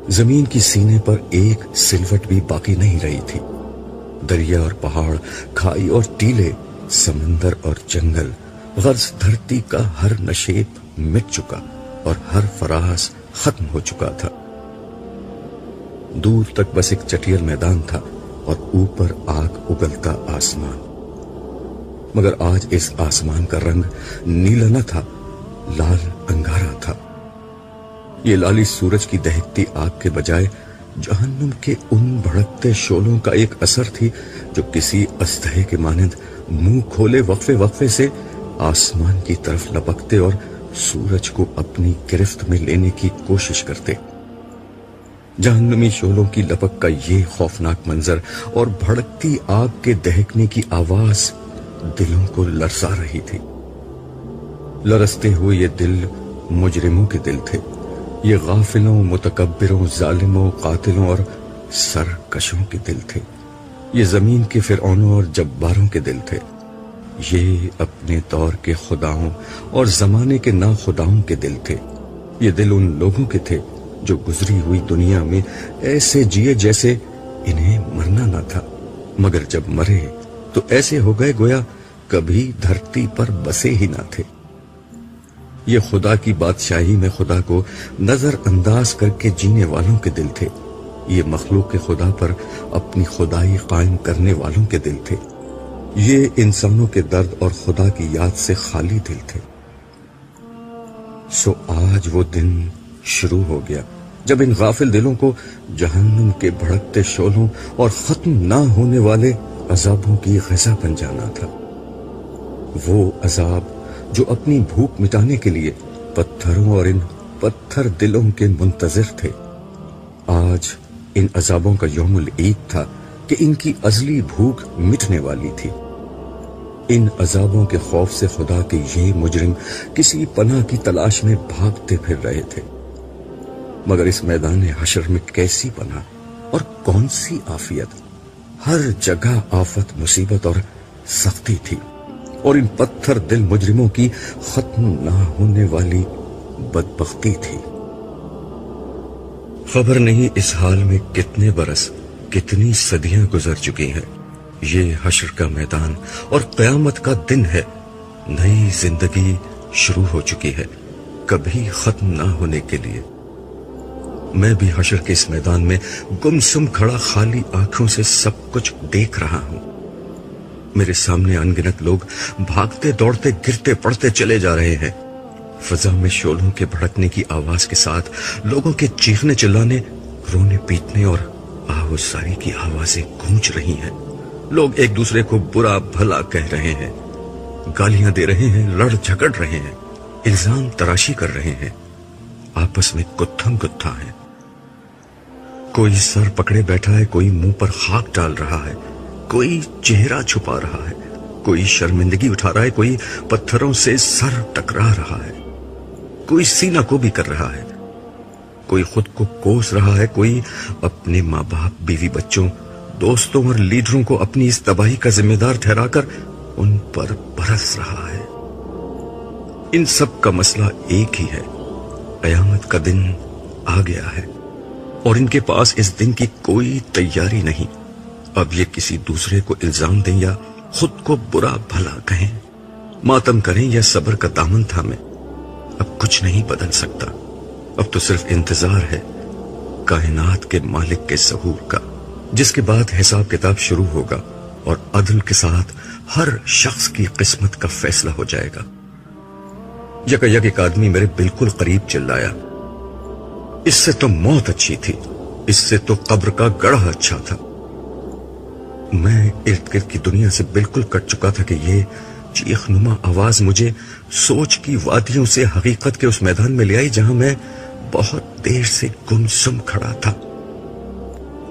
زمین کی سینے پر ایک سلوٹ بھی باقی نہیں رہی تھی۔ دریا اور پہاڑ، کھائی اور ٹیلے، سمندر اور جنگل، غرض دھرتی کا ہر نشیب مٹ چکا اور ہر فراز ختم ہو چکا تھا۔ دور تک بس ایک چٹیل میدان تھا اور اوپر آگ اگلتا آسمان، مگر آج اس آسمان کا رنگ نیلا نہ تھا، لال انگارا تھا۔ یہ لالی سورج کی دہکتی آگ کے بجائے جہنم کے ان بھڑکتے شعلوں کا ایک اثر تھی جو کسی اژدہے کے مانند منہ کھولے وقفے وقفے سے آسمان کی طرف لپکتے اور سورج کو اپنی گرفت میں لینے کی کوشش کرتے۔ جہنمی شعلوں کی لپک کا یہ خوفناک منظر اور بھڑکتی آگ کے دہکنے کی آواز دلوں کو لرزا رہی تھی۔ لرزتے ہوئے یہ دل مجرموں کے دل تھے، یہ غافلوں، متکبروں، ظالموں، قاتلوں اور سرکشوں کے دل تھے، یہ زمین کے فرعونوں اور جباروں کے دل تھے، یہ اپنے دور کے خداؤں اور زمانے کے ناخداؤں کے دل تھے، یہ دل ان لوگوں کے تھے جو گزری ہوئی دنیا میں ایسے جیے جیسے انہیں مرنا نہ تھا، مگر جب مرے تو ایسے ہو گئے گویا کبھی دھرتی پر بسے ہی نہ تھے۔ یہ خدا کی بادشاہی میں خدا کو نظر انداز کر کے جینے والوں کے دل تھے، یہ مخلوق کے خدا پر اپنی خدائی قائم کرنے والوں کے دل تھے، یہ انسانوں کے درد اور خدا کی یاد سے خالی دل تھے۔ سو آج وہ دن شروع ہو گیا جب ان غافل دلوں کو جہنم کے بھڑکتے شعلوں اور ختم نہ ہونے والے عذابوں کی غذا بن جانا تھا۔ وہ عذاب جو اپنی بھوک مٹانے کے لیے پتھروں اور ان پتھر دلوں کے منتظر تھے۔ آج ان عذابوں کا یوم العید تھا کہ ان کی ازلی بھوک مٹنے والی تھی۔ ان عذابوں کے خوف سے خدا کے یہ مجرم کسی پناہ کی تلاش میں بھاگتے پھر رہے تھے، مگر اس میدان حشر میں کیسی پناہ اور کون سی عافیت! ہر جگہ آفت، مصیبت اور سختی تھی، اور ان پتھر دل مجرموں کی ختم نہ ہونے والی بدبختی تھی۔ خبر نہیں اس حال میں کتنے برس، کتنی صدیاں گزر چکی ہیں۔ یہ حشر کا میدان اور قیامت کا دن ہے، نئی زندگی شروع ہو چکی ہے، کبھی ختم نہ ہونے کے لیے۔ میں بھی حشر کے اس میدان میں گمسم کھڑا خالی آنکھوں سے سب کچھ دیکھ رہا ہوں۔ میرے سامنے انگنت لوگ بھاگتے دوڑتے گرتے پڑتے چلے جا رہے ہیں، فضا میں شعلوں کے بھڑکنے کی آواز کے ساتھ لوگوں کے چیخنے چلانے، رونے پیٹنے اور آہوازاری کی آوازیں گونج رہی ہیں۔ لوگ ایک دوسرے کو برا بھلا کہہ رہے ہیں، گالیاں دے رہے ہیں، لڑ جھگڑ رہے ہیں، الزام تراشی کر رہے ہیں، آپس میں گتھم گتھا ہے۔ کوئی سر پکڑے بیٹھا ہے، کوئی منہ پر خاک ڈال رہا ہے، کوئی چہرہ چھپا رہا ہے، کوئی شرمندگی اٹھا رہا ہے، کوئی پتھروں سے سر ٹکرا رہا ہے، کوئی سینہ کو بھی کر رہا ہے، کوئی خود کو کوس رہا ہے، کوئی اپنے ماں باپ، بیوی بچوں، دوستوں اور لیڈروں کو اپنی اس تباہی کا ذمہ دار ٹھہرا کر ان پر برس رہا ہے۔ ان سب کا مسئلہ ایک ہی ہے، قیامت کا دن آ گیا ہے، اور ان کے پاس اس دن کی کوئی تیاری نہیں۔ اب یہ کسی دوسرے کو الزام دیں یا خود کو برا بھلا کہیں، ماتم کریں یا صبر کا دامن تھامیں، اب کچھ نہیں بدل سکتا۔ اب تو صرف انتظار ہے کائنات کے مالک کے ظہور کا، جس کے بعد حساب کتاب شروع ہوگا اور عدل کے ساتھ ہر شخص کی قسمت کا فیصلہ ہو جائے گا۔ یک ایک آدمی میرے بالکل قریب چلایا، اس سے تو موت اچھی تھی، اس سے تو قبر کا گڑھا اچھا تھا۔ میں ارد گرد کی دنیا سے بالکل کٹ چکا تھا کہ یہ چیخ نما آواز مجھے سوچ کی وادیوں سے حقیقت کے اس میدان میں لے آئی جہاں میں بہت دیر سے گمسم کھڑا تھا۔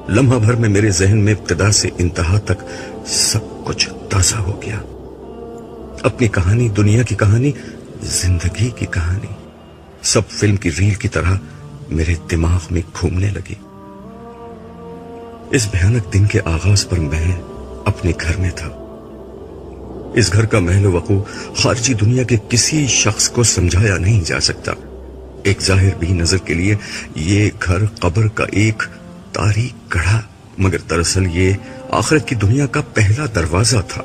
لمحہ بھر میں میرے ذہن میں ابتدا سے انتہا تک سب کچھ تازہ ہو گیا۔ اپنی کہانی، دنیا کی کہانی، زندگی کی کہانی، سب فلم کی ریل کی طرح میرے دماغ میں گھومنے لگی۔ اس بھیانک دن کے آغاز پر میں اپنے گھر میں تھا۔ اس گھر کا محل وقوع خارجی دنیا کے کسی شخص کو سمجھایا نہیں جا سکتا۔ ایک ظاہر بھی نظر کے لیے یہ گھر قبر کا ایک تاریک گڑھا، مگر دراصل یہ آخرت کی دنیا کا پہلا دروازہ تھا،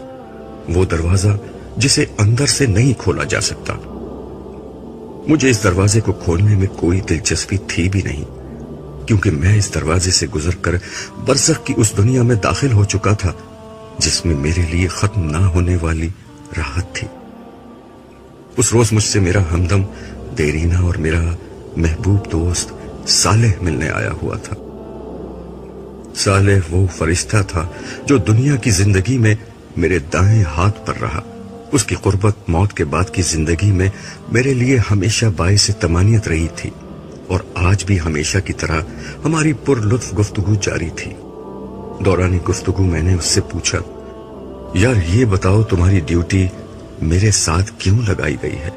وہ دروازہ جسے اندر سے نہیں کھولا جا سکتا۔ مجھے اس دروازے کو کھولنے میں کوئی دلچسپی تھی بھی نہیں، کیونکہ میں اس دروازے سے گزر کر برزخ کی اس دنیا میں داخل ہو چکا تھا جس میں میرے لیے ختم نہ ہونے والی راحت تھی۔ اس روز مجھ سے میرا ہمدم دیرینہ اور میرا محبوب دوست صالح ملنے آیا ہوا تھا۔ صالح وہ فرشتہ تھا جو دنیا کی زندگی میں میرے دائیں ہاتھ پر رہا۔ اس کی قربت موت کے بعد کی زندگی میں میرے لیے ہمیشہ باعث طمانینت رہی تھی، اور آج بھی ہمیشہ کی طرح ہماری پر لطف گفتگو جاری تھی۔ دوران گفتگو میں نے اس سے پوچھا، یار یہ بتاؤ تمہاری ڈیوٹی میرے ساتھ کیوں لگائی گئی ہے؟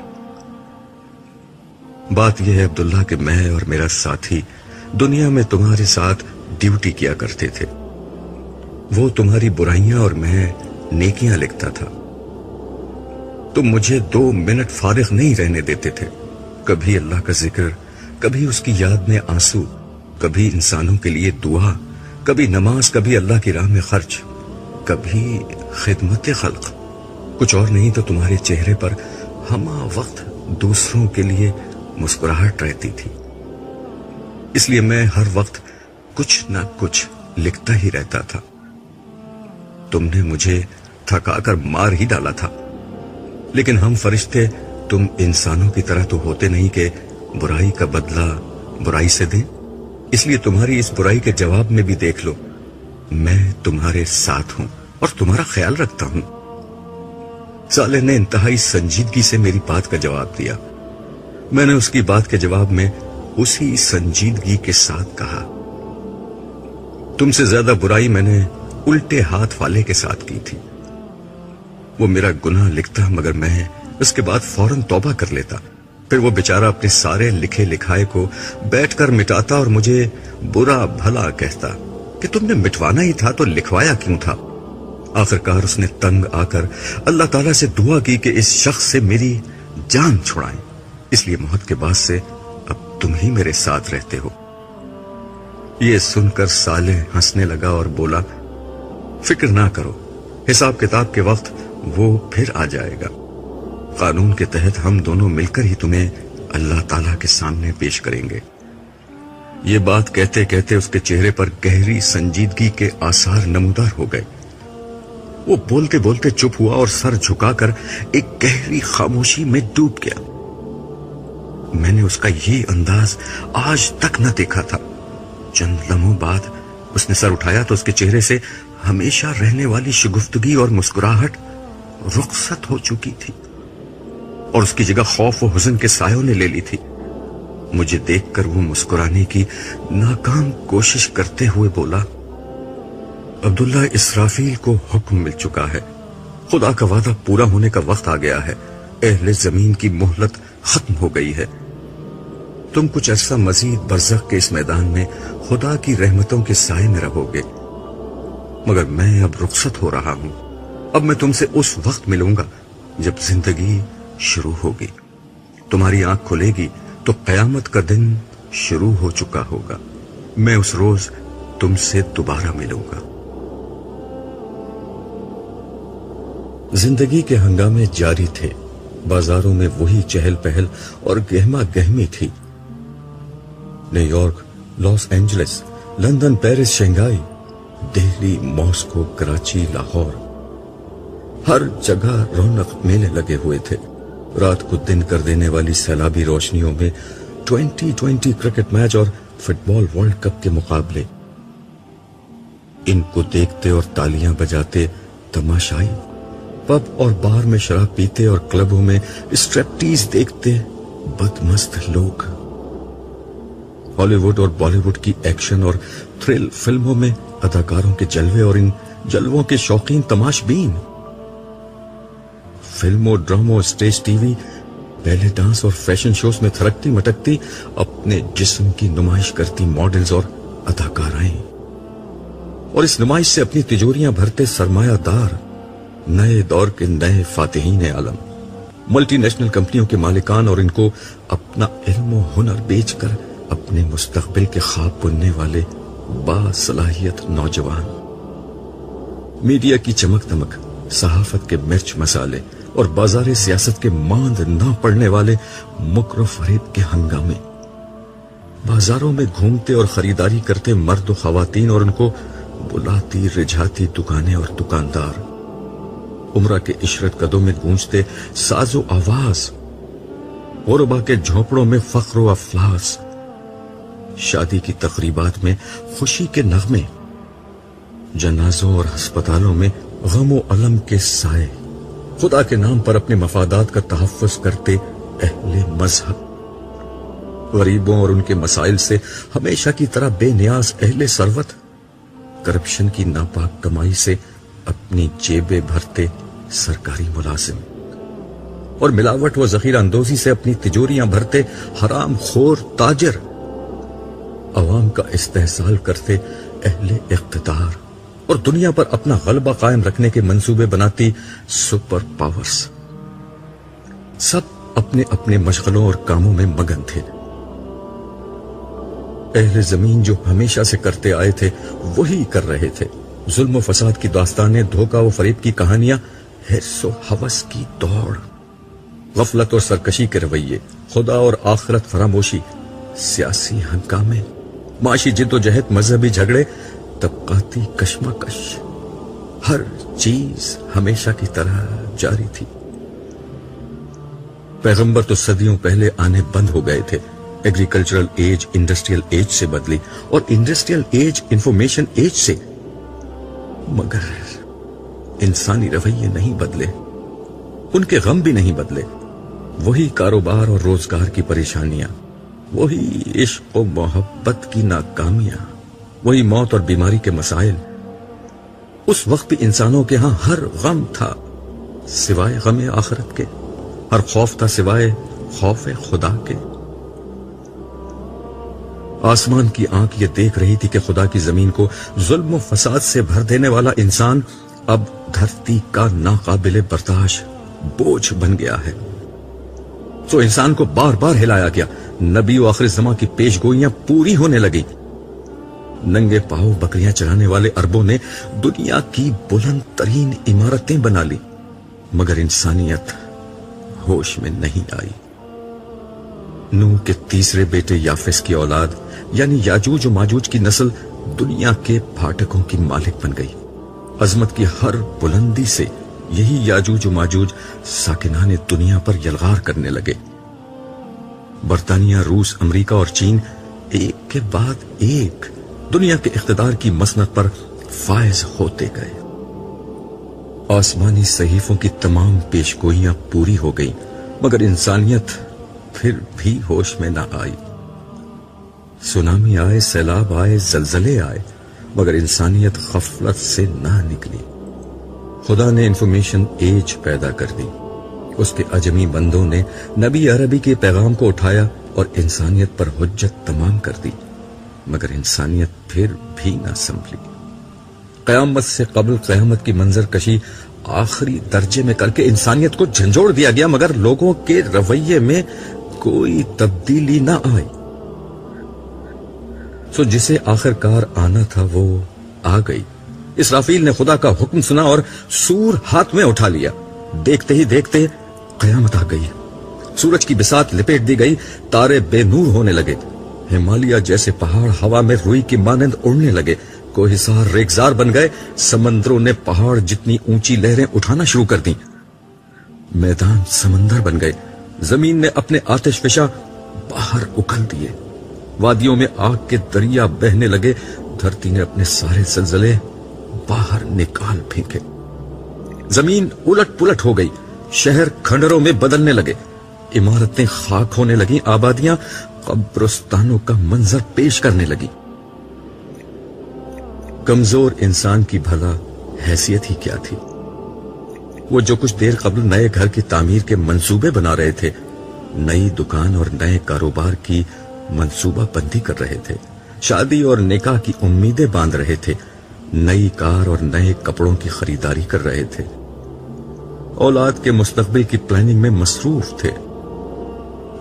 بات یہ ہے عبداللہ کہ میں اور میرا ساتھی دنیا میں تمہارے ساتھ ڈیوٹی کیا کرتے تھے۔ وہ تمہاری برائیاں اور میں نیکیاں لکھتا تھا۔ تم مجھے 2 منٹ فارغ نہیں رہنے دیتے تھے، کبھی اللہ کا ذکر، کبھی اس کی یاد میں آنسو، کبھی انسانوں کے لیے دعا، کبھی نماز، کبھی اللہ کی راہ میں خرچ، کبھی خدمت خلق۔ کچھ اور نہیں تو تمہارے چہرے پر ہمہ وقت دوسروں کے لیے مسکراہٹ رہتی تھی۔ اس لیے میں ہر وقت کچھ نہ کچھ لکھتا ہی رہتا تھا۔ تم نے مجھے تھکا کر مار ہی ڈالا تھا، لیکن ہم فرشتے تم انسانوں کی طرح تو ہوتے نہیں کہ برائی کا بدلہ برائی سے دیں۔ اس لیے تمہاری اس برائی کے جواب میں بھی دیکھ لو، میں تمہارے ساتھ ہوں اور تمہارا خیال رکھتا ہوں۔ صالح نے انتہائی سنجیدگی سے میری بات کا جواب دیا۔ میں نے اس کی بات کے جواب میں اسی سنجیدگی کے ساتھ کہا، تم سے زیادہ برائی میں نے الٹے ہاتھ والے کے ساتھ کی تھی۔ وہ میرا گناہ لکھتا مگر میں اس کے بعد فوراً توبہ کر لیتا، پھر وہ بیچارہ اپنے سارے لکھے لکھائے کو بیٹھ کر مٹاتا اور مجھے برا بھلا کہتا کہ تم نے مٹوانا ہی تھا تو لکھوایا کیوں تھا۔ آخرکار اس نے تنگ آ کر اللہ تعالیٰ سے دعا کی کہ اس شخص سے میری جان چھڑائیں، اس لیے موت کے بعد سے اب تم ہی میرے ساتھ رہتے ہو۔ یہ سن کر صالح ہنسنے لگا اور بولا، فکر نہ کرو، حساب کتاب کے وقت وہ پھر آ جائے گا۔ قانون کے تحت ہم دونوں مل کر ہی تمہیں اللہ تعالیٰ کے سامنے پیش کریں گے۔ یہ بات کہتے کہتے اس کے چہرے پر گہری سنجیدگی کے آثار نمودار ہو گئے۔ وہ بولتے بولتے چپ ہوا اور سر جھکا کر ایک گہری خاموشی میں ڈوب گیا۔ میں نے اس کا یہ انداز آج تک نہ دیکھا تھا۔ چند لمحوں بعد اس نے سر اٹھایا تو اس کے چہرے سے ہمیشہ رہنے والی شگفتگی اور مسکراہٹ رخصت ہو چکی تھی، اور اس کی جگہ خوف و حزن کے سایوں نے لے لی تھی۔ مجھے دیکھ کر وہ مسکرانے کی ناکام کوشش کرتے ہوئے بولا، عبداللہ، اسرافیل کو حکم مل چکا ہے، خدا کا وعدہ پورا ہونے کا وقت آ گیا ہے، اہل زمین کی مہلت ختم ہو گئی ہے۔ تم کچھ عرصہ مزید برزخ کے اس میدان میں خدا کی رحمتوں کے سائے میں رہو گے، مگر میں اب رخصت ہو رہا ہوں۔ اب میں تم سے اس وقت ملوں گا جب زندگی شروع ہوگی۔ تمہاری آنکھ کھلے گی تو قیامت کا دن شروع ہو چکا ہوگا۔ میں اس روز تم سے دوبارہ ملوں گا۔ زندگی کے ہنگامے جاری تھے، بازاروں میں وہی چہل پہل اور گہما گہمی تھی۔ New York, Los Angeles, London, Paris, Shanghai, Delhi, Moscow, Karachi, Lahore, ہر جگہ رونق میلے لگے ہوئے تھے۔ رات کو دن کر دینے والی سیلابی روشنیوں میں 2020 کرکٹ میچ اور فٹ بال ورلڈ کپ کے مقابلے، ان کو دیکھتے اور تالیاں بجاتے تماشائی، پب اور بار میں شراب پیتے اور کلبوں میں اسٹریپٹیز دیکھتے بدمست لوگ، ہالی ووڈ اور بالی ووڈ کی ایکشن اور تھرل فلموں میں اداکاروں کے جلوے اور ان جلووں کے شوقین تماش بین، فلموں، ڈراموں، اسٹیج ٹی وی، بیلے ڈانس اور فیشن شوز میں تھرکتی مٹکتی اپنے جسم کی نمائش کرتی ماڈلز اور اداکارائیں، اور اس نمائش سے اپنی تجوریاں بھرتے سرمایہ دار، نئے دور کے نئے فاتحین عالم۔ ملٹی نیشنل کمپنیوں کے مالکان اور ان کو اپنا علم و ہنر بیچ کر اپنے مستقبل کے خواب بننے والے باصلاحیت نوجوان، میڈیا کی چمک دمک، صحافت کے مرچ مسالے اور بازار سیاست کے ماند نہ پڑنے والے مکر و فریب کے ہنگامے، بازاروں میں گھومتے اور خریداری کرتے مرد و خواتین اور ان کو بلاتی رجھاتی دکانیں اور دکاندار، عمرہ کے عشرت قدوں میں گونجتے ساز و آواز، غربا کے جھونپڑوں میں فخر و افلاس، شادی کی تقریبات میں خوشی کے نغمے، جنازوں اور ہسپتالوں میں غم و علم کے سائے، خدا کے نام پر اپنے مفادات کا تحفظ کرتے اہل مذہب، غریبوں اور ان کے مسائل سے ہمیشہ کی طرح بے نیاز اہل ثروت، کرپشن کی ناپاک کمائی سے اپنی جیبیں بھرتے سرکاری ملازم اور ملاوٹ و ذخیرہ اندوزی سے اپنی تجوریاں بھرتے حرام خور تاجر، عوام کا استحصال کرتے اہل اقتدار اور دنیا پر اپنا غلبہ قائم رکھنے کے منصوبے بناتی سپر پاورز، سب اپنے اپنے مشغلوں اور کاموں میں مگن تھے۔ اہل زمین جو ہمیشہ سے کرتے آئے تھے وہی کر رہے تھے، ظلم و فساد کی داستانیں، دھوکہ و فریب کی کہانیاں، حرص و ہوس کی دوڑ، غفلت اور سرکشی کے رویے، خدا اور آخرت فراموشی، سیاسی ہنگامے، معاشی جد و جہد، مذہبی جھگڑے، طبقاتی کشمکش، ہر چیز ہمیشہ کی طرح جاری تھی۔ پیغمبر تو صدیوں پہلے آنے بند ہو گئے تھے، ایگریکلچرل ایج انڈسٹریل ایج سے بدلی اور انڈسٹریل ایج انفارمیشن ایج سے، مگر انسانی رویے نہیں بدلے، ان کے غم بھی نہیں بدلے، وہی کاروبار اور روزگار کی پریشانیاں، وہی عشق و محبت کی ناکامیاں، وہی موت اور بیماری کے مسائل۔ اس وقت بھی انسانوں کے ہاں ہر غم تھا سوائے غم آخرت کے، ہر خوف تھا سوائے خوف خدا کے۔ آسمان کی آنکھ یہ دیکھ رہی تھی کہ خدا کی زمین کو ظلم و فساد سے بھر دینے والا انسان اب دھرتی کا ناقابل برداشت بوجھ بن گیا ہے، تو انسان کو بار بار ہلایا گیا، نبی و آخر زمان کی پیش گوئیاں پوری ہونے لگی، ننگے پاؤں بکریاں چرانے والے عربوں نے دنیا کی بلند ترین عمارتیں بنا لی، مگر انسانیت ہوش میں نہیں آئی۔ نوح کے تیسرے بیٹے یافس کی اولاد یعنی یاجوج و ماجوج کی نسل دنیا کے پھاٹکوں کی مالک بن گئی۔ عظمت کی ہر بلندی سے یہی یاجوج و ماجوج ساکنان دنیا پر یلغار کرنے لگے۔ برطانیہ، روس، امریکہ اور چین ایک کے بعد ایک دنیا کے اقتدار کی مسند پر فائز ہوتے گئے۔ آسمانی صحیفوں کی تمام پیشگوئیاں پوری ہو گئیں، مگر انسانیت پھر بھی ہوش میں نہ آئی۔ سونامی آئے، سیلاب آئے، زلزلے آئے، مگر انسانیت غفلت سے نہ نکلی۔ خدا نے انفارمیشن ایج پیدا کر دی، اس کے اجمی بندوں نے نبی عربی کے پیغام کو اٹھایا اور انسانیت پر حجت تمام کر دی، مگر انسانیت پھر بھی نہ سنبھلی۔ قیامت سے قبل قیامت کی منظر کشی آخری درجے میں کر کے انسانیت کو جھنجھوڑ دیا گیا، مگر لوگوں کے رویے میں کوئی تبدیلی نہ آئی۔ سو جسے آخر کار آنا تھا وہ آ گئی۔ اسرافیل نے خدا کا حکم سنا اور سور ہاتھ میں اٹھا لیا، دیکھتے ہی دیکھتے قیامت آ گئی، سورج کی بساط لپیٹ دی گئی، تارے بے نور ہونے لگے، ہمالیہ جیسے پہاڑ ہوا میں روئی کی مانند اڑنے لگے، کوہسار ریگزار بن گئے، سمندروں نے پہاڑ جتنی اونچی لہریں اٹھانا شروع کر دیں، میدان سمندر بن گئے، زمین نے اپنے آتش فشاں باہر اکھل دیے، وادیوں میں آگ کے دریا بہنے لگے، دھرتی نے اپنے سارے زلزلے باہر نکال پھینکے، زمین الٹ پلٹ ہو گئی، شہر کھنڈروں میں بدلنے لگے، عمارتیں خاک ہونے لگیں، آبادیاں قبرستانوں کا منظر پیش کرنے لگی۔ کمزور انسان کی بھلا حیثیت ہی کیا تھی؟ وہ جو کچھ دیر قبل نئے گھر کی تعمیر کے منصوبے بنا رہے تھے، نئی دکان اور نئے کاروبار کی منصوبہ بندی کر رہے تھے، شادی اور نکاح کی امیدیں باندھ رہے تھے، نئی کار اور نئے کپڑوں کی خریداری کر رہے تھے، اولاد کے مستقبل کی پلاننگ میں مصروف تھے.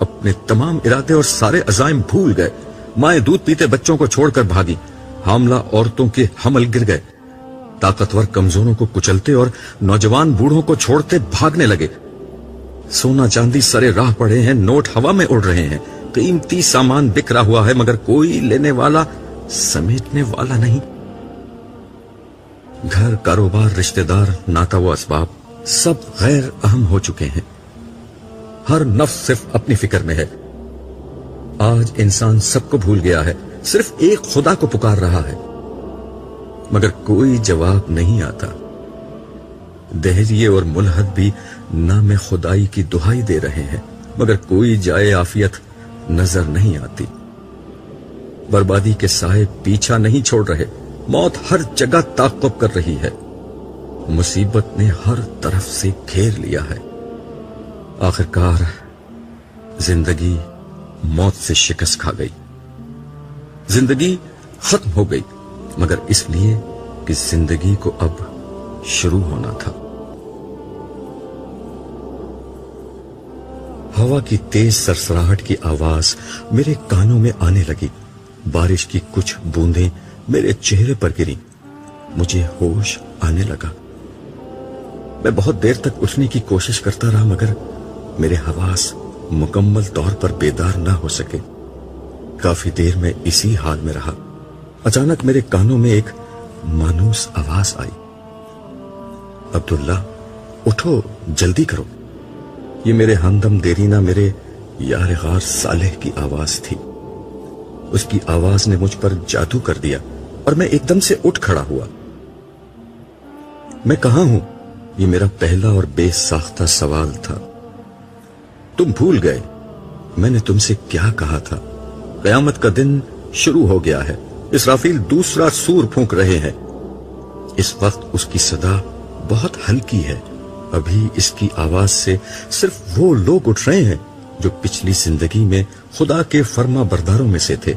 اپنے تمام ارادے اور سارے عزائم بھول گئے. مائیں دودھ پیتے بچوں کو چھوڑ کر بھاگی. حاملہ عورتوں کے حمل گر گئے. طاقتور کمزوروں کو کچلتے اور نوجوان بوڑھوں کو چھوڑتے بھاگنے لگے. سونا چاندی سرے راہ پڑے ہیں, نوٹ ہوا میں اڑ رہے ہیں, قیمتی سامان بکھرا ہوا ہے, مگر کوئی لینے والا, سمیٹنے والا نہیں. گھر, کاروبار, رشتہ دار, ناتا و اسباب سب غیر اہم ہو چکے ہیں. ہر نفس صرف اپنی فکر میں ہے. آج انسان سب کو بھول گیا ہے, صرف ایک خدا کو پکار رہا ہے, مگر کوئی جواب نہیں آتا. دہریے اور ملحد بھی نام خدائی کی دہائی دے رہے ہیں, مگر کوئی جائے عافیت نظر نہیں آتی. بربادی کے سائے پیچھا نہیں چھوڑ رہے. موت ہر جگہ تعاقب کر رہی ہے. مصیبت نے ہر طرف سے گھیر لیا ہے. آخرکار زندگی موت سے شکست کھا گئی. زندگی ختم ہو گئی, مگر اس لیے کہ زندگی کو اب شروع ہونا تھا. ہوا کی تیز سرسراہٹ کی آواز میرے کانوں میں آنے لگی. بارش کی کچھ بوندیں میرے چہرے پر گری. مجھے ہوش آنے لگا. میں بہت دیر تک اٹھنے کی کوشش کرتا رہا, مگر میرے حواس مکمل طور پر بیدار نہ ہو سکے. کافی دیر میں اسی حال میں رہا. اچانک میرے کانوں میں ایک مانوس آواز آئی, عبداللہ اٹھو, جلدی کرو. یہ میرے ہمدم دیرینہ, میرے یار غار صالح کی آواز تھی. اس کی آواز نے مجھ پر جادو کر دیا اور میں ایک دم سے اٹھ کھڑا ہوا. میں کہاں ہوں؟ یہ میرا پہلا اور بے ساختہ سوال تھا. تم بھول گئے میں نے تم سے کیا کہا تھا. قیامت کا دن شروع ہو گیا ہے. اسرافیل دوسرا سور پھونک رہے ہیں. اس وقت اس کی صدا بہت ہلکی ہے. ابھی اس کی آواز سے صرف وہ لوگ اٹھ رہے ہیں جو پچھلی زندگی میں خدا کے فرما برداروں میں سے تھے.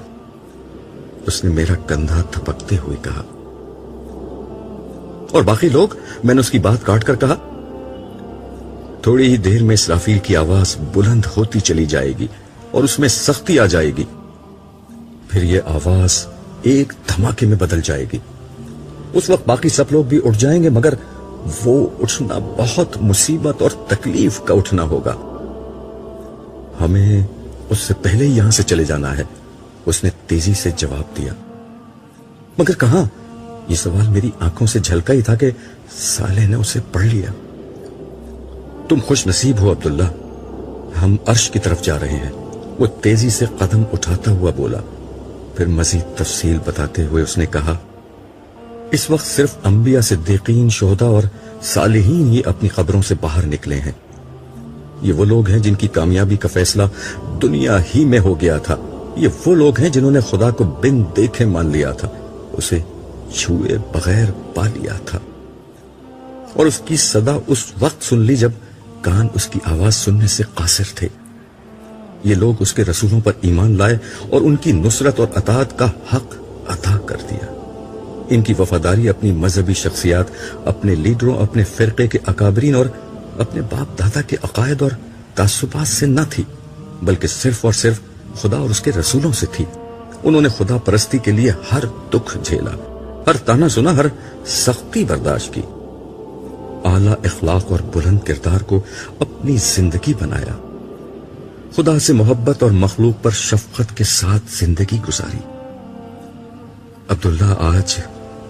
اس نے میرا کندھا تھپکتے ہوئے کہا. اور باقی لوگ؟ میں نے اس کی بات کاٹ کر کہا. تھوڑی ہی دیر میں اسرافیل کی آواز بلند ہوتی چلی جائے گی اور اس میں سختی آ جائے گی. پھر یہ آواز ایک دھماکے میں بدل جائے گی. اس وقت باقی سب لوگ بھی اٹھ جائیں گے, مگر وہ اٹھنا بہت مصیبت اور تکلیف کا اٹھنا ہوگا. ہمیں اس سے پہلے ہی یہاں سے چلے جانا ہے. اس نے تیزی سے جواب دیا. مگر کہاں؟ یہ سوال میری آنکھوں سے جھلکا ہی تھا کہ صالح نے اسے پڑھ لیا. تم خوش نصیب ہو عبداللہ, ہم عرش کی طرف جا رہے ہیں. وہ تیزی سے قدم اٹھاتا ہوا بولا. پھر مزید تفصیل بتاتے ہوئے اس نے کہا, اس وقت صرف انبیاء, صدیقین, شہداء اور صالحین ہی اپنی قبروں سے باہر نکلے ہیں. یہ وہ لوگ ہیں جن کی کامیابی کا فیصلہ دنیا ہی میں ہو گیا تھا. یہ وہ لوگ ہیں جنہوں نے خدا کو بن دیکھے مان لیا تھا, اسے چھوئے بغیر پا لیا تھا, اور اس کی صدا اس وقت سن لی جب کان اس کی آواز سننے سے قاصر تھے. یہ لوگ اس کے رسولوں پر ایمان لائے اور ان کی نصرت اور اطاعت کا حق ادا کر دیا. ان کی وفاداری اپنی مذہبی شخصیات, اپنے لیڈروں, اپنے فرقے کے اکابرین اور اپنے باپ دادا کے عقائد اور تعصبات سے نہ تھی, بلکہ صرف اور صرف خدا اور اس کے رسولوں سے تھی. انہوں نے خدا پرستی کے لیے ہر دکھ جھیلا, ہر طعنہ سنا, ہر سختی برداشت کی. اعلیٰ اخلاق اور بلند کردار کو اپنی زندگی بنایا. خدا سے محبت اور مخلوق پر شفقت کے ساتھ زندگی گزاری. عبداللہ, آج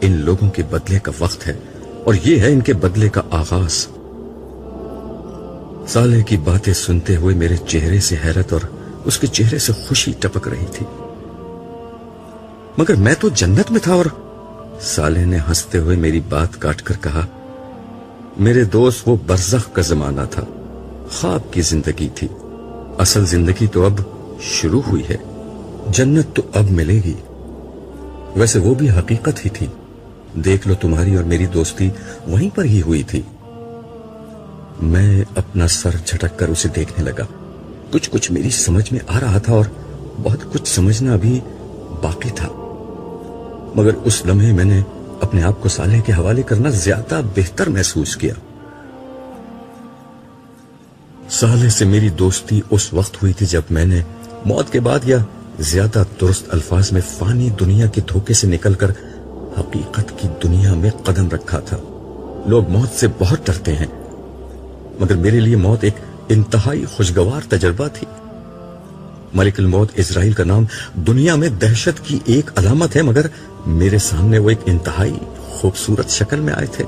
ان لوگوں کے بدلے کا وقت ہے, اور یہ ہے ان کے بدلے کا آغاز. صالح کی باتیں سنتے ہوئے میرے چہرے سے حیرت اور اس کے چہرے سے خوشی ٹپک رہی تھی. مگر میں تو جنت میں تھا. اور صالح نے ہنستے ہوئے میری بات کاٹ کر کہا, میرے دوست, وہ برزخ کا زمانہ تھا, خواب کی زندگی تھی. اصل زندگی تو اب شروع ہوئی ہے. جنت تو اب ملے گی. ویسے وہ بھی حقیقت ہی تھی. دیکھ لو, تمہاری اور میری دوستی وہیں پر ہی ہوئی تھی. میں اپنا سر جھٹک کر اسے دیکھنے لگا. کچھ میری سمجھ میں آ رہا تھا اور بہت کچھ سمجھنا بھی باقی تھا. مگر اس لمحے میں نے اپنے آپ کو صالح کے حوالے کرنا زیادہ بہتر محسوس کیا. صالح سے میری دوستی اس وقت ہوئی تھی جب میں نے موت کے بعد یا زیادہ درست الفاظ میں فانی دنیا کے دھوکے سے نکل کر حقیقت کی دنیا میں قدم رکھا تھا۔ لوگ موت سے بہت ڈرتے ہیں، مگر میرے لیے موت ایک انتہائی خوشگوار تجربہ تھی۔ ملک الموت اسرائیل کا نام دنیا میں دہشت کی ایک علامت ہے، مگر میرے سامنے وہ ایک انتہائی خوبصورت شکل میں آئے تھے۔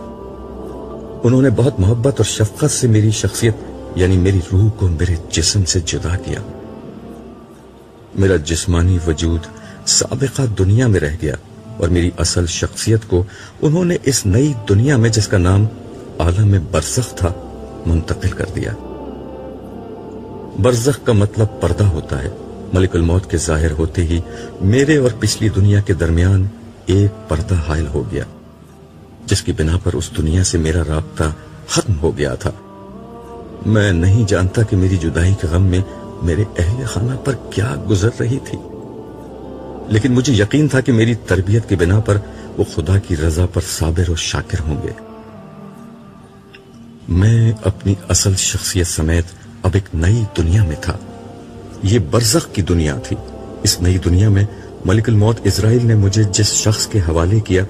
انہوں نے بہت محبت اور شفقت سے میری شخصیت یعنی میری روح کو میرے جسم سے جدا کیا۔ میرا جسمانی وجود سابقہ دنیا میں رہ گیا اور میری اصل شخصیت کو انہوں نے اس نئی دنیا میں، جس کا نام عالم برزخ تھا، منتقل کر دیا۔ برزخ کا مطلب پردہ ہوتا ہے۔ ملک الموت کے ظاہر ہوتے ہی میرے اور پچھلی دنیا کے درمیان ایک پردہ حائل ہو گیا، جس کی بنا پر اس دنیا سے میرا رابطہ ختم ہو گیا تھا۔ میں نہیں جانتا کہ میری جدائی کے غم میں میرے اہل خانہ پر کیا گزر رہی تھی، لیکن مجھے یقین تھا کہ میری تربیت کی بنا پر وہ خدا کی رضا پر صابر و شاکر ہوں گے۔ میں اپنی اصل شخصیت سمیت اب ایک نئی دنیا میں تھا۔ یہ برزخ کی دنیا تھی۔ اس نئی دنیا میں ملک الموت اسرائیل نے مجھے جس شخص کے حوالے کیا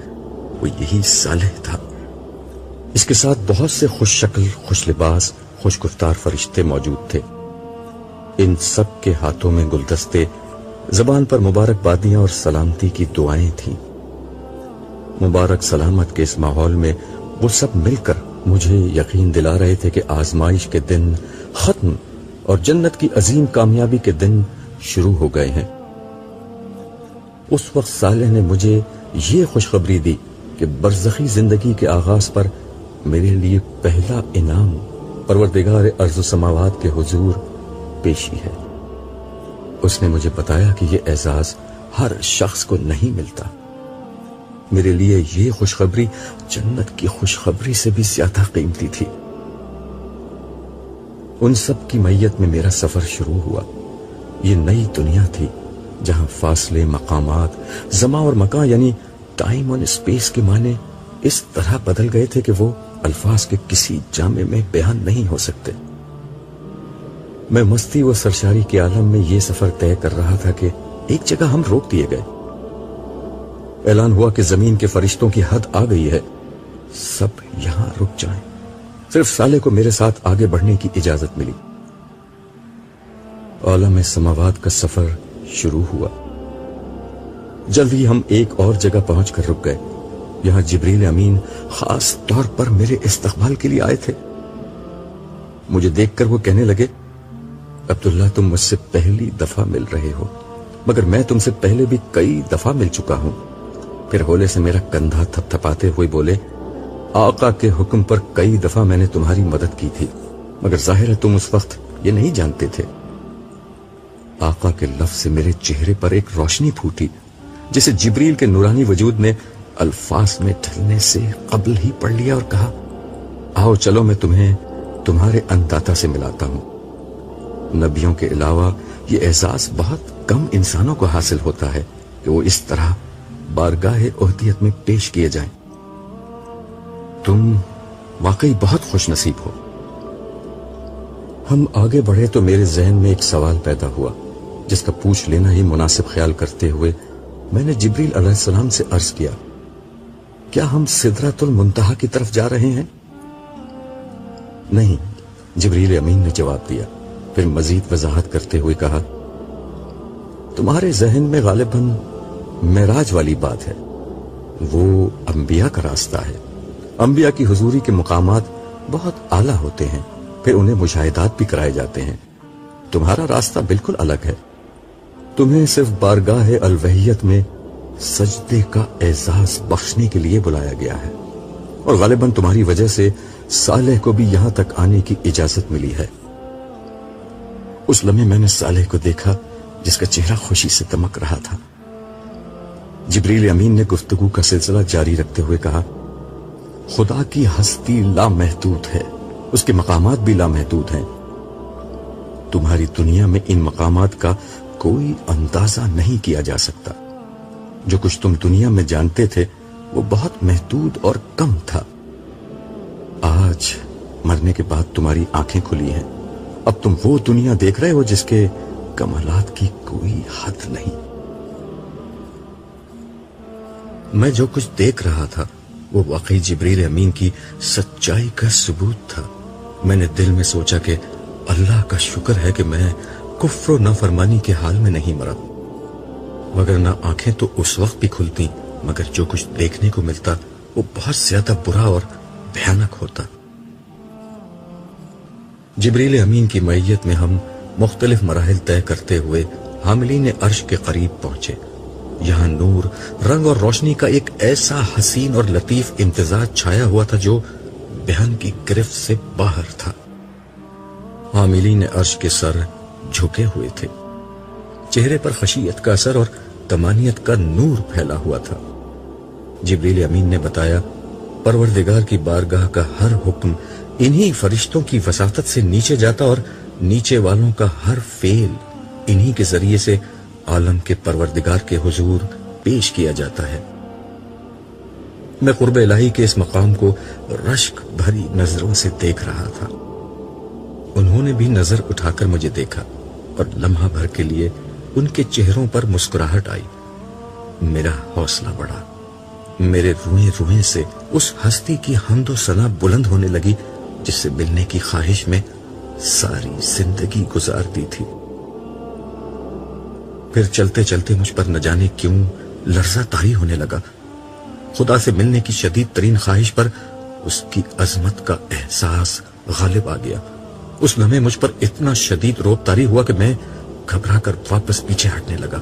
وہ یہی صالح تھا۔ اس کے ساتھ بہت سے خوش شکل، خوش لباس، خوش گفتار فرشتے موجود تھے۔ ان سب کے ہاتھوں میں گلدستے، زبان پر مبارکبادیاں اور سلامتی کی دعائیں تھیں۔ مبارک سلامت کے اس ماحول میں وہ سب مل کر مجھے یقین دلا رہے تھے کہ آزمائش کے دن ختم اور جنت کی عظیم کامیابی کے دن شروع ہو گئے ہیں۔ اس وقت صالح نے مجھے یہ خوشخبری دی کہ برزخی زندگی کے آغاز پر میرے لیے پہلا انعام پروردگار ارض و سماوات کے حضور پیشی ہے۔ اس نے مجھے بتایا کہ یہ اعزاز ہر شخص کو نہیں ملتا۔ میرے لیے یہ خوشخبری جنت کی خوشخبری سے بھی زیادہ قیمتی تھی۔ ان سب کی میت میں میرا سفر شروع ہوا۔ یہ نئی دنیا تھی جہاں فاصلے، مقامات، زمان اور مکان یعنی ٹائم اور اسپیس کے معنی اس طرح بدل گئے تھے کہ وہ الفاظ کے کسی جامع میں بیان نہیں ہو سکتے۔ میں مستی و سرشاری کے عالم میں یہ سفر طے کر رہا تھا کہ ایک جگہ ہم روک دیے گئے۔ اعلان ہوا کہ زمین کے فرشتوں کی حد آ گئی ہے، سب یہاں رک جائیں۔ صرف صالح کو میرے ساتھ آگے بڑھنے کی اجازت ملی۔ عالم سماوات کا سفر شروع ہوا۔ جلد ہی ہم ایک اور جگہ پہنچ کر رک گئے۔ یہاں جبریل امین خاص طور پر میرے استقبال کے لیے آئے تھے۔ مجھے دیکھ کر وہ کہنے لگے، عبداللہ تم مجھ سے پہلی دفعہ مل رہے ہو، مگر میں تم سے پہلے بھی کئی دفعہ مل چکا ہوں۔ پھر ہولے سے میرا کندھا تھپ تھپاتے ہوئے بولے، آقا کے حکم پر کئی دفعہ میں نے تمہاری مدد کی تھی، مگر ظاہر ہے تم اس وقت یہ نہیں جانتے تھے۔ آقا کے لفظ سے میرے چہرے پر ایک روشنی پھوٹی جسے جبریل کے نورانی وجود نے الفاظ میں ڈھلنے سے قبل ہی پڑھ لیا اور کہا، آؤ چلو میں تمہیں تمہارے انداتا سے ملاتا ہوں۔ نبیوں کے علاوہ یہ احساس بہت کم انسانوں کو حاصل ہوتا ہے کہ وہ اس طرح بارگاہ اہدیت میں پیش کیے جائیں۔ تم واقعی بہت خوش نصیب ہو۔ ہم آگے بڑھے تو میرے ذہن میں ایک سوال پیدا ہوا جس کا پوچھ لینا ہی مناسب خیال کرتے ہوئے میں نے جبریل علیہ السلام سے عرض کیا، کیا ہم سدرۃ المنتہا کی طرف جا رہے ہیں؟ نہیں، جبریل امین نے جواب دیا۔ پھر مزید وضاحت کرتے ہوئے کہا، تمہارے ذہن میں غالباً معراج والی بات ہے، وہ انبیاء کا راستہ ہے۔ انبیاء کی حضوری کے مقامات بہت اعلیٰ ہوتے ہیں، پھر انہیں مشاہدات بھی کرائے جاتے ہیں۔ تمہارا راستہ بالکل الگ ہے۔ تمہیں صرف بارگاہ الوہیت میں سجدے کا اعزاز بخشنے کے لیے بلایا گیا ہے، اور غالباً تمہاری وجہ سے صالح کو بھی یہاں تک آنے کی اجازت ملی ہے۔ اس لمحے میں نے صالح کو دیکھا جس کا چہرہ خوشی سے دمک رہا تھا۔ جبریل امین نے گفتگو کا سلسلہ جاری رکھتے ہوئے کہا، خدا کی ہستی لامحدود ہے، اس کے مقامات بھی لامحدود ہیں۔ تمہاری دنیا میں ان مقامات کا کوئی اندازہ نہیں کیا جا سکتا۔ جو کچھ تم دنیا میں جانتے تھے وہ بہت محدود اور کم تھا۔ آج مرنے کے بعد تمہاری آنکھیں کھلی ہیں اب تم وہ دنیا دیکھ رہے ہو جس کے کمالات کی کوئی حد نہیں۔ میں جو کچھ دیکھ رہا تھا وہ واقعی جبریل امین کی سچائی کا ثبوت تھا۔ میں نے دل میں سوچا کہ اللہ کا شکر ہے کہ میں کفر و نافرمانی کے حال میں نہیں مرا، مگر نہ آنکھیں تو اس وقت بھی کھلتی مگر جو کچھ دیکھنے کو ملتا وہ بہت زیادہ برا اور بھیانک ہوتا۔ جبریل امین کی معیت میں ہم مختلف مراحل طے کرتے ہوئے حاملین عرش کے قریب پہنچے۔ یہاں نور، رنگ اور روشنی کا ایک ایسا حسین اور لطیف امتزاج چھایا ہوا تھا جو بیان کی گرفت سے باہر تھا۔ حاملین عرش کے سر جھکے ہوئے تھے، چہرے پر خشیت کا اثر اور تمانیت کا نور پھیلا ہوا تھا۔ جبریل امین نے بتایا، پروردگار کی بارگاہ کا ہر حکم انہی فرشتوں کی وساطت سے نیچے جاتا اور نیچے والوں کا ہر فعل انہی کے ذریعے سے عالم کے پروردگار کے حضور پیش کیا جاتا ہے۔ میں قرب الہی کے اس مقام کو رشک بھری نظروں سے دیکھ رہا تھا۔ انہوں نے بھی نظر اٹھا کر مجھے دیکھا اور لمحہ بھر کے لیے ان کے چہروں پر مسکراہٹ آئی۔ میرا حوصلہ بڑھا، میرے روئیں روئیں سے اس ہستی کی حمد و ثنا بلند ہونے لگی جس سے ملنے کی خواہش میں ساری زندگی گزار دی تھی۔ پھر چلتے چلتے مجھ پر نہ جانے کیوں لرزہ طاری ہونے لگا۔ خدا سے ملنے کی شدید ترین خواہش پر اس کی عظمت کا احساس غالب آ گیا۔ اس لمحے مجھ پر اتنا شدید روب طاری ہوا کہ میں گھبرا کر واپس پیچھے ہٹنے لگا۔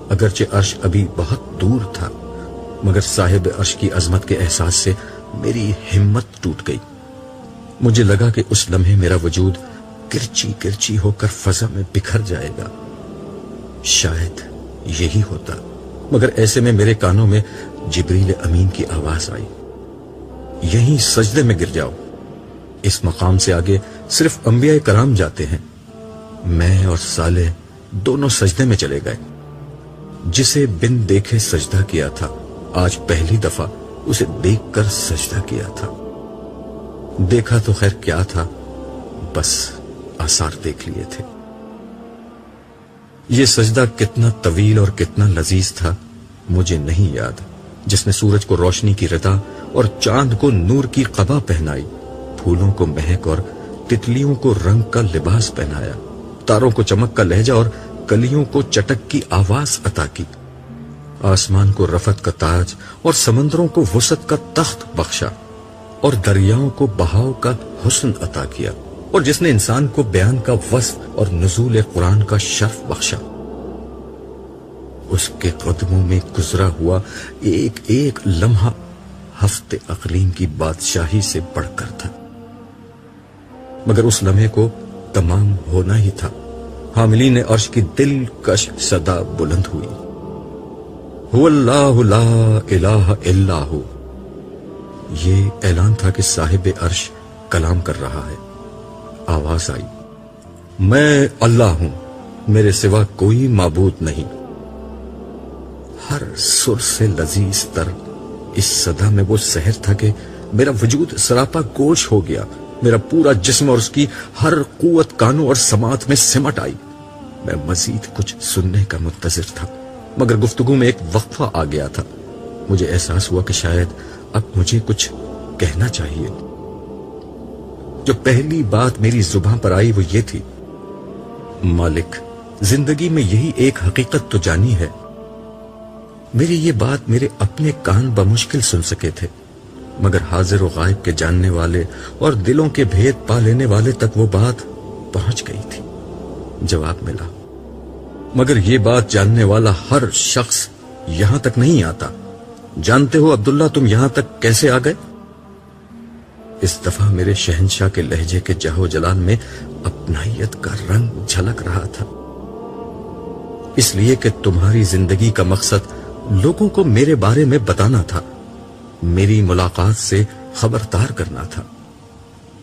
اگرچہ عرش ابھی بہت دور تھا مگر صاحب عرش کی عظمت کے احساس سے میری ہمت ٹوٹ گئی۔ مجھے لگا کہ اس لمحے میرا وجود کرچی کرچی ہو کر فضا میں بکھر جائے گا۔ شاید یہی ہوتا، مگر ایسے میں میرے کانوں میں جبریل امین کی آواز آئی، یہیں سجدے میں گر جاؤ، اس مقام سے آگے صرف انبیاء کرام جاتے ہیں۔ میں اور صالح دونوں سجدے میں چلے گئے۔ جسے بن دیکھے سجدہ کیا تھا، آج پہلی دفعہ اسے دیکھ کر سجدہ کیا تھا۔ دیکھا تو خیر کیا تھا، بس آثار دیکھ لیے تھے۔ یہ سجدہ کتنا طویل اور کتنا لذیذ تھا مجھے نہیں یاد، جس نے سورج کو روشنی کی رتا اور چاند کو نور کی قبا پہنائی، پھولوں کو مہک اور تتلیوں کو رنگ کا لباس پہنایا، تاروں کو چمک کا لہجہ اور کلیوں کو چٹک کی آواز عطا کی، آسمان کو رفعت کا تاج اور سمندروں کو وسعت کا تخت بخشا اور دریاؤں کو بہاؤ کا حسن عطا کیا، اور جس نے انسان کو بیان کا وصف اور نزول قرآن کا شرف بخشا۔ اس کے قدموں میں گزرا ہوا ایک ایک لمحہ ہفتے اقلیم کی بادشاہی سے بڑھ کر تھا، مگر اس لمحے کو تمام ہونا ہی تھا۔ حاملین عرش کی دلکش صدا بلند ہوئی، هو اللہ لا الہ الا ہو۔ یہ اعلان تھا کہ صاحب عرش کلام کر رہا ہے۔ آواز آئی، میں اللہ ہوں، میرے سوا کوئی معبود نہیں۔ ہر سر سے لذیذ تر اس صدا میں وہ سحر تھا کہ میرا وجود سراپا گوش ہو گیا، میرا پورا جسم اور اس کی ہر قوت کانوں اور سماعت میں سمٹ آئی۔ میں مزید کچھ سننے کا منتظر تھا مگر گفتگو میں ایک وقفہ آ گیا تھا۔ مجھے احساس ہوا کہ شاید اب مجھے کچھ کہنا چاہیے۔ جو پہلی بات میری زبان پر آئی وہ یہ تھی، مالک، زندگی میں یہی ایک حقیقت تو جانی ہے۔ میری یہ بات میرے اپنے کان بمشکل سن سکے تھے مگر حاضر و غائب کے جاننے والے اور دلوں کے بھید پا لینے والے تک وہ بات پہنچ گئی تھی۔ جواب ملا، مگر یہ بات جاننے والا ہر شخص یہاں تک نہیں آتا۔ جانتے ہو عبداللہ تم یہاں تک کیسے آ گئے؟ اس دفعہ میرے شہنشاہ کے لہجے کے جہو جلال میں اپنائیت کا رنگ جھلک رہا تھا۔ اس لیے کہ تمہاری زندگی کا مقصد لوگوں کو میرے بارے میں بتانا تھا، میری ملاقات سے خبردار کرنا تھا۔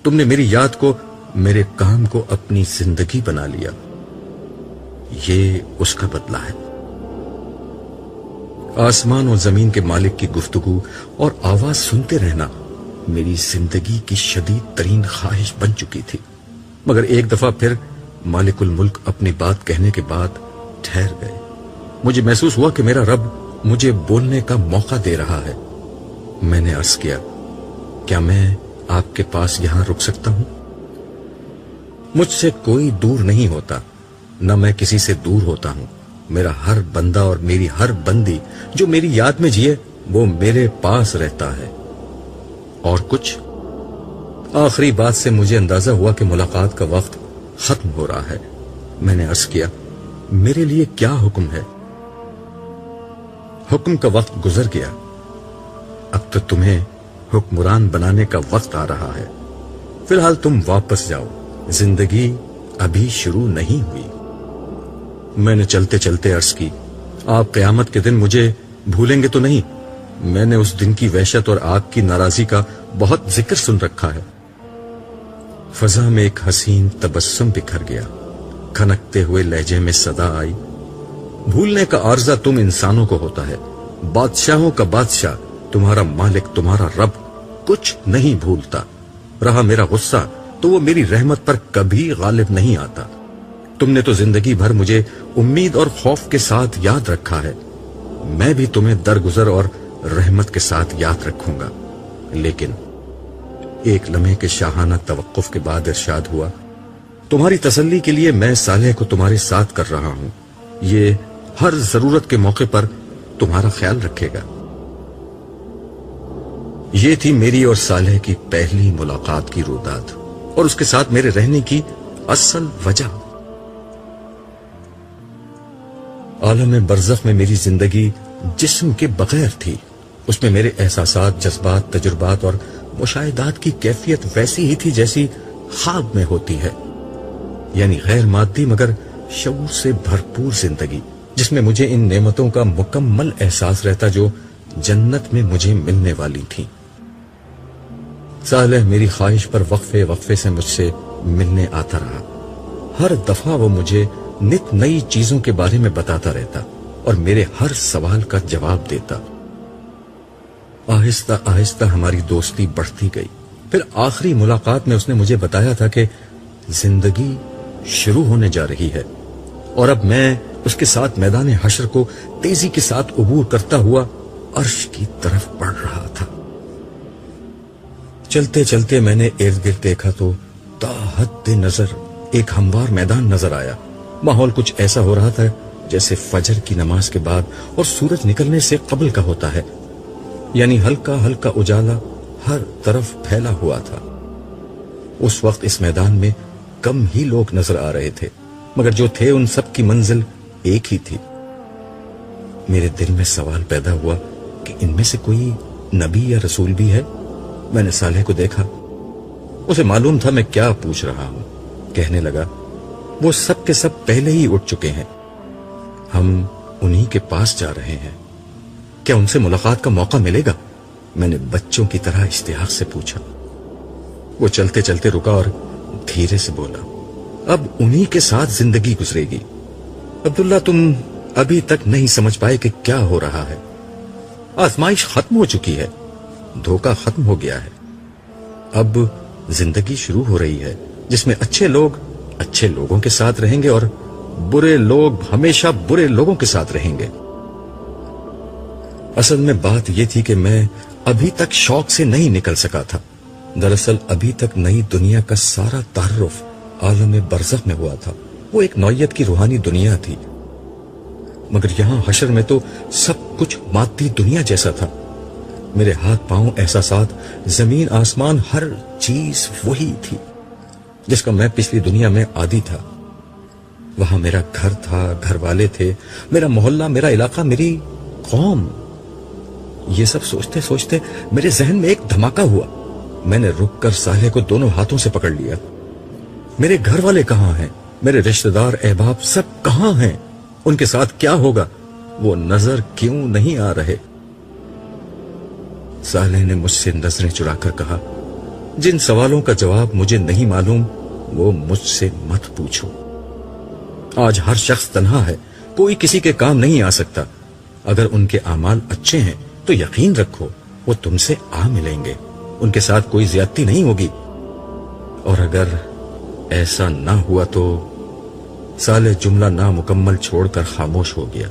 تم نے میری یاد کو، میرے کام کو اپنی زندگی بنا لیا، یہ اس کا بدلہ ہے۔ آسمان و زمین کے مالک کی گفتگو اور آواز سنتے رہنا میری زندگی کی شدید ترین خواہش بن چکی تھی، مگر ایک دفعہ پھر مالک الملک اپنی بات کہنے کے بعد ٹھہر گئے۔ مجھے محسوس ہوا کہ میرا رب مجھے بولنے کا موقع دے رہا ہے۔ میں نے عرض کیا، کیا میں آپ کے پاس یہاں رک سکتا ہوں؟ مجھ سے کوئی دور نہیں ہوتا، نہ میں کسی سے دور ہوتا ہوں۔ میرا ہر بندہ اور میری ہر بندی جو میری یاد میں جیے وہ میرے پاس رہتا ہے۔ اور کچھ؟ آخری بات سے مجھے اندازہ ہوا کہ ملاقات کا وقت ختم ہو رہا ہے۔ میں نے عرض کیا، میرے لیے کیا حکم ہے؟ حکم کا وقت گزر گیا، اب تو تمہیں حکمران بنانے کا وقت آ رہا ہے۔ فی الحال تم واپس جاؤ، زندگی ابھی شروع نہیں ہوئی۔ میں نے چلتے چلتے عرض کی، آپ قیامت کے دن مجھے بھولیں گے تو نہیں؟ میں نے اس دن کی وحشت اور آپ کی ناراضی کا بہت ذکر سن رکھا ہے۔ فضا میں ایک حسین تبسم بکھر گیا، کھنکتے ہوئے لہجے میں صدا آئی، بھولنے کا عارضہ تم انسانوں کو ہوتا ہے، بادشاہوں کا بادشاہ، تمہارا مالک، تمہارا رب کچھ نہیں بھولتا۔ رہا میرا غصہ تو وہ میری رحمت پر کبھی غالب نہیں آتا۔ تم نے تو زندگی بھر مجھے امید اور خوف کے ساتھ یاد رکھا ہے، میں بھی تمہیں درگزر اور رحمت کے ساتھ یاد رکھوں گا۔ لیکن ایک لمحے کے شاہانہ توقف کے بعد ارشاد ہوا، تمہاری تسلی کے لیے میں صالح کو تمہارے ساتھ کر رہا ہوں، یہ ہر ضرورت کے موقع پر تمہارا خیال رکھے گا۔ یہ تھی میری اور صالح کی پہلی ملاقات کی رویداد اور اس کے ساتھ میرے رہنے کی اصل وجہ۔ عالم برزخ میں میری زندگی جسم کے بغیر تھی، اس میں میرے احساسات، جذبات، تجربات اور مشاہدات کی کیفیت ویسی ہی تھی جیسی خواب میں ہوتی ہے، یعنی غیر مادی مگر شعور سے بھرپور زندگی، جس میں مجھے ان نعمتوں کا مکمل احساس رہتا جو جنت میں مجھے ملنے والی تھی۔ صالح میری خواہش پر وقفے وقفے سے مجھ سے ملنے آتا رہا، ہر دفعہ وہ مجھے نت نئی چیزوں کے بارے میں بتاتا رہتا اور میرے ہر سوال کا جواب دیتا۔ آہستہ آہستہ ہماری دوستی بڑھتی گئی۔ پھر آخری ملاقات میں اس نے مجھے بتایا تھا کہ زندگی شروع ہونے جا رہی ہے اور اب میں اس کے ساتھ میدان حشر کو تیزی کے ساتھ عبور کرتا ہوا عرش کی طرف بڑھ رہا تھا۔ چلتے چلتے میں نے ارد گرد دیکھا تو تا حد نظر ایک ہموار میدان نظر آیا۔ ماحول کچھ ایسا ہو رہا تھا جیسے فجر کی نماز کے بعد اور سورج نکلنے سے قبل کا ہوتا ہے، یعنی ہلکا ہلکا اجالا ہر طرف پھیلا ہوا تھا۔ اس وقت اس میدان میں کم ہی لوگ نظر آ رہے تھے، مگر جو تھے ان سب کی منزل ایک ہی تھی۔ میرے دل میں سوال پیدا ہوا کہ ان میں سے کوئی نبی یا رسول بھی ہے؟ میں نے صالح کو دیکھا، اسے معلوم تھا میں کیا پوچھ رہا ہوں۔ کہنے لگا، وہ سب کے سب پہلے ہی اٹھ چکے ہیں، ہم انہی کے پاس جا رہے ہیں، کیا ان سے ملاقات کا موقع ملے گا؟ میں نے بچوں کی طرح اشتیاق سے پوچھا۔ وہ چلتے چلتے رکا اور دھیرے سے بولا، اب انہی کے ساتھ زندگی گزرے گی۔ عبداللہ، تم ابھی تک نہیں سمجھ پائے کہ کیا ہو رہا ہے۔ آزمائش ختم ہو چکی ہے، دھوکہ ختم ہو گیا ہے، اب زندگی شروع ہو رہی ہے جس میں اچھے لوگ اچھے لوگوں کے ساتھ رہیں گے اور برے لوگ ہمیشہ برے لوگوں کے ساتھ رہیں گے۔ اصل میں بات یہ تھی کہ میں ابھی تک شوق سے نہیں نکل سکا تھا۔ دراصل ابھی تک نئی دنیا کا سارا تعارف عالم برزخ میں ہوا تھا، وہ ایک نوعیت کی روحانی دنیا تھی، مگر یہاں حشر میں تو سب کچھ مادی دنیا جیسا تھا۔ میرے ہاتھ پاؤں، احساسات، زمین آسمان، ہر چیز وہی تھی جس کا میں پچھلی دنیا میں عادی تھا۔ وہاں میرا گھر تھا، گھر والے تھے، میرا محلہ، میرا علاقہ، میری قوم۔ یہ سب سوچتے سوچتے میرے ذہن میں ایک دھماکہ ہوا۔ میں نے رک کر صالح کو دونوں ہاتھوں سے پکڑ لیا۔ میرے گھر والے کہاں ہیں؟ میرے رشتہ دار، احباب سب کہاں ہیں؟ ان کے ساتھ کیا ہوگا؟ وہ نظر کیوں نہیں آ رہے؟ صالح نے مجھ سے نظریں چرا کر کہا، جن سوالوں کا جواب مجھے نہیں معلوم وہ مجھ سے مت پوچھو۔ آج ہر شخص تنہا ہے، کوئی کسی کے کام نہیں آ سکتا۔ اگر ان کے اعمال اچھے ہیں تو یقین رکھو وہ تم سے آ ملیں گے، ان کے ساتھ کوئی زیادتی نہیں ہوگی، اور اگر ایسا نہ ہوا تو صالح جملہ نامکمل چھوڑ کر خاموش ہو گیا۔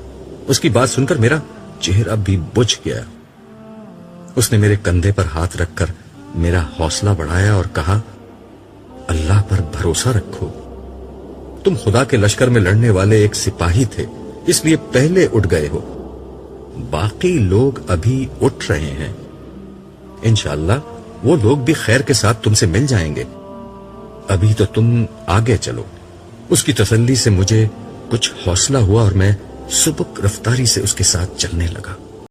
اس کی بات سن کر میرا چہرہ بھی بجھ گیا۔ اس نے میرے کندھے پر ہاتھ رکھ کر میرا حوصلہ بڑھایا اور کہا، اللہ پر بھروسہ رکھو، تم خدا کے لشکر میں لڑنے والے ایک سپاہی تھے، اس لیے پہلے اٹھ گئے ہو، باقی لوگ ابھی اٹھ رہے ہیں، انشاءاللہ وہ لوگ بھی خیر کے ساتھ تم سے مل جائیں گے، ابھی تو تم آگے چلو۔ اس کی تسلی سے مجھے کچھ حوصلہ ہوا اور میں سبک رفتاری سے اس کے ساتھ چلنے لگا۔